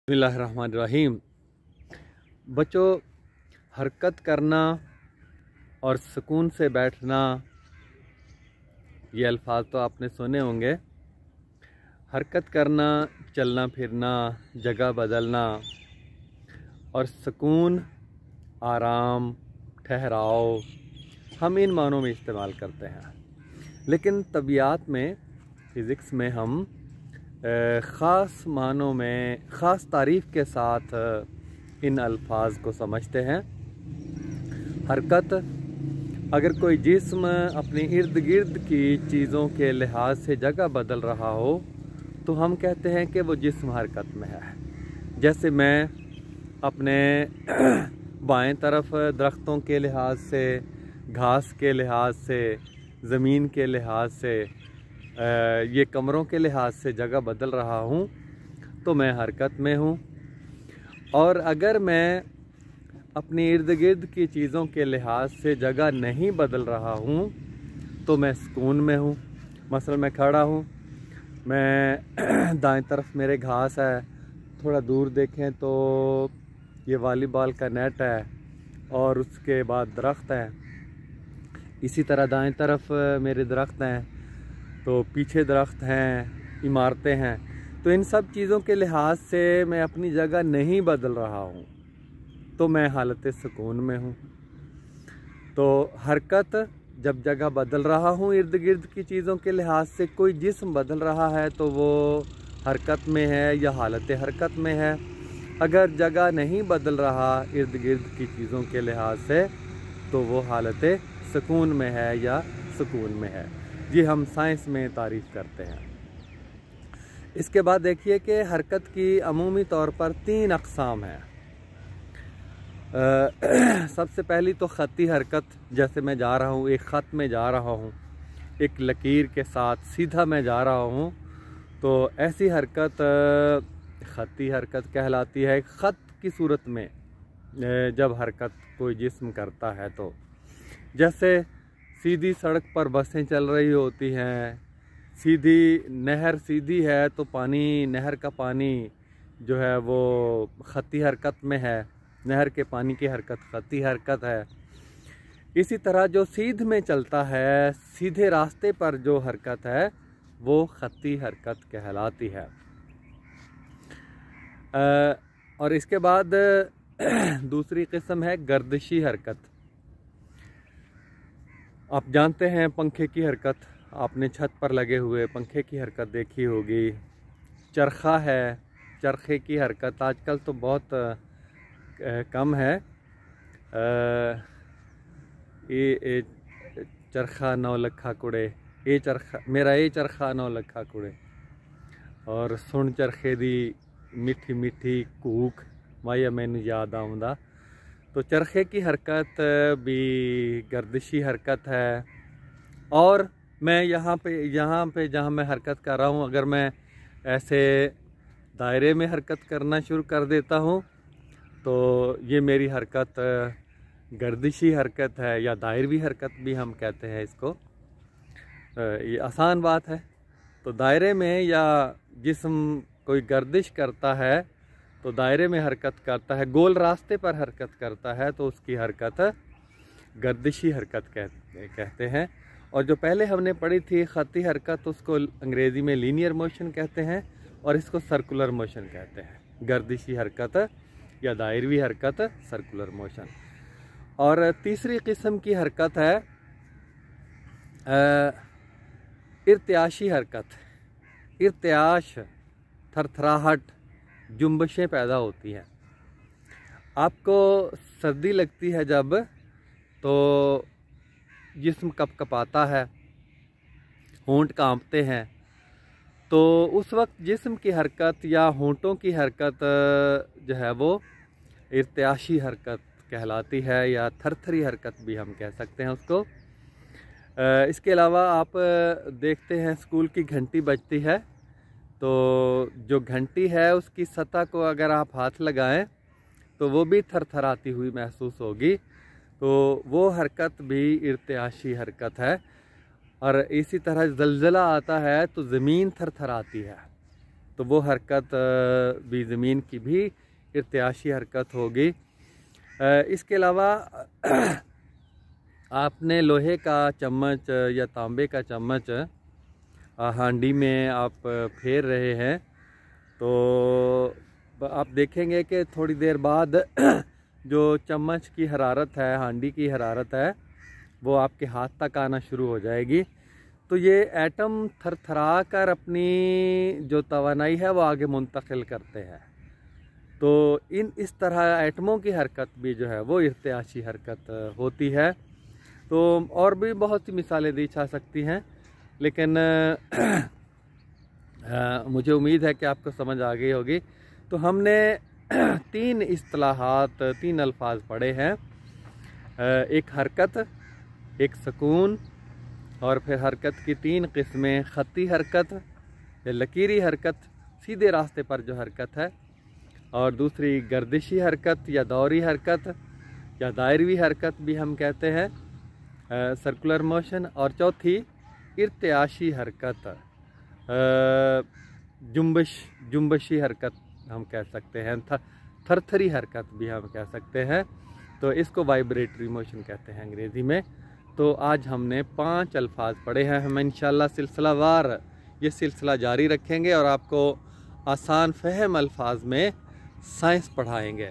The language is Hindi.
बिस्मिल्लाहिर्रहमानिर्रहीम। बच्चों, हरकत करना और सुकून से बैठना, ये अल्फाज तो आपने सुने होंगे। हरकत करना, चलना फिरना, जगह बदलना और सुकून, आराम, ठहराव, हम इन मानों में इस्तेमाल करते हैं। लेकिन तबीयत में, फ़िज़िक्स में हम ख़ास मानों में, ख़ास तारीफ़ के साथ इन अल्फाज को समझते हैं। हरकत, अगर कोई जिस्म अपने इर्द गिर्द की चीज़ों के लिहाज से जगह बदल रहा हो तो हम कहते हैं कि वो जिस्म हरकत में है। जैसे मैं अपने बाएं तरफ दरख्तों के लिहाज से, घास के लिहाज से, ज़मीन के लिहाज से, ये कमरों के लिहाज से जगह बदल रहा हूँ तो मैं हरकत में हूँ। और अगर मैं अपने इर्द गिर्द की चीज़ों के लिहाज से जगह नहीं बदल रहा हूँ तो मैं सुकून में हूँ। मसलन मैं खड़ा हूँ, मैं दाएं तरफ मेरे घास है, थोड़ा दूर देखें तो ये वॉलीबॉल का नेट है और उसके बाद दरख्त है। इसी तरह दाएं तरफ मेरे दरख्त हैं, तो पीछे दरख्त हैं, इमारतें हैं। तो इन सब चीज़ों के लिहाज से मैं अपनी जगह नहीं बदल रहा हूँ तो मैं हालत सुकून में हूँ। तो हरकत, जब जगह बदल रहा हूँ इर्द गिर्द की चीज़ों के लिहाज से, कोई जिस्म बदल रहा है तो वो हरकत में है या हालत हरकत में है। अगर जगह नहीं बदल रहा इर्द गिर्द की चीज़ों के लिहाज से तो वो हालत सुकून में है या सुकून में है। ये हम साइंस में तारीफ़ करते हैं। इसके बाद देखिए कि हरकत की अमूमी तौर पर 3 अक़साम हैं। सबसे पहली तो ख़त्ती हरकत, जैसे मैं जा रहा हूँ, एक ख़त में जा रहा हूँ, एक लकीर के साथ सीधा मैं जा रहा हूँ, तो ऐसी हरकत ख़त्ती हरकत कहलाती है। ख़त की सूरत में जब हरकत कोई जिस्म करता है तो, जैसे सीधी सड़क पर बसें चल रही होती हैं, सीधी नहर सीधी है तो पानी, नहर का पानी जो है वो ख़त्ती हरकत में है, नहर के पानी की हरकत ख़त्ती हरकत है। इसी तरह जो सीध में चलता है, सीधे रास्ते पर जो हरकत है वो ख़त्ती हरकत कहलाती है। और इसके बाद दूसरी किस्म है गर्दिशी हरकत। आप जानते हैं पंखे की हरकत, आपने छत पर लगे हुए पंखे की हरकत देखी होगी। चरखा है, चरखे की हरकत आजकल तो बहुत कम है। ये चरखा 9 लखा कुड़े, ये चरखा मेरा, ये चरखा 9 लखा कुड़े, और सुन चरखे दी मिठी मिठी कूक माया मैनू याद आउंदा। तो चरखे की हरकत भी गर्दिशी हरकत है। और मैं यहाँ पे जहाँ मैं हरकत कर रहा हूँ, अगर मैं ऐसे दायरे में हरकत करना शुरू कर देता हूँ तो ये मेरी हरकत गर्दिशी हरकत है, या दायरवी हरकत भी हम कहते हैं इसको। ये आसान बात है। तो दायरे में या जिस्म कोई गर्दिश करता है तो दायरे में हरकत करता है, गोल रास्ते पर हरकत करता है तो उसकी हरकत गर्दिशी हरकत कहते हैं। और जो पहले हमने पढ़ी थी ख़त्ती हरकत, उसको अंग्रेज़ी में लीनियर मोशन कहते हैं और इसको सर्कुलर मोशन कहते हैं। गर्दिशी हरकत या दायरवी हरकत, सर्कुलर मोशन। और तीसरी किस्म की हरकत है इर्तियाशी हरकत। इर्तियाश, थरथराहट, जुम्बशें पैदा होती हैं। आपको सर्दी लगती है जब, तो जिस्म कपकपाता है, होंठ कांपते हैं, तो उस वक्त जिस्म की हरकत या होंठों की हरकत जो है वो इर्तियाशी हरकत कहलाती है, या थरथरी हरकत भी हम कह सकते हैं उसको। इसके अलावा आप देखते हैं स्कूल की घंटी बजती है, तो जो घंटी है उसकी सतह को अगर आप हाथ लगाएं तो वो भी थरथराती हुई महसूस होगी। तो वो हरकत भी इर्तियाशी हरकत है। और इसी तरह ज़लज़ला आता है तो ज़मीन थरथराती है। तो वो हरकत भी ज़मीन की भी इर्तियाशी हरकत होगी। इसके अलावा आपने लोहे का चम्मच या तांबे का चम्मच हांडी में आप फेर रहे हैं, तो आप देखेंगे कि थोड़ी देर बाद जो चम्मच की हरारत है, हांडी की हरारत है, वो आपके हाथ तक आना शुरू हो जाएगी। तो ये एटम थरथरा कर अपनी जो तवानाई है वो आगे मुंतकिल करते हैं। तो इस तरह एटमों की हरकत भी जो है वो इर्तियाशी हरकत होती है। तो और भी बहुत सी मिसालें दी जा सकती हैं, लेकिन मुझे उम्मीद है कि आपको समझ आ गई होगी। तो हमने 3 इस्तिलाहात, 3 अल्फाज पढ़े हैं, एक हरकत, एक सुकून, और फिर हरकत की 3 किस्में, ख़त्ती हरकत या लकीरी हरकत, सीधे रास्ते पर जो हरकत है, और दूसरी गर्दिशी हरकत या दौरी हरकत या दायरवी हरकत भी हम कहते हैं, सर्कुलर मोशन, और चौथी इर्तियाशी हरकत, जुम्बशी हरकत हम कह सकते हैं, थरथरी हरकत भी हम कह सकते हैं। तो इसको वाइब्रेटरी मोशन कहते हैं अंग्रेज़ी में। तो आज हमने 5 अल्फाज पढ़े हैं। हम इंशाल्लाह सिलसिलावार ये सिलसिला जारी रखेंगे और आपको आसान फ़हम अल्फाज में साइंस पढ़ाएंगे।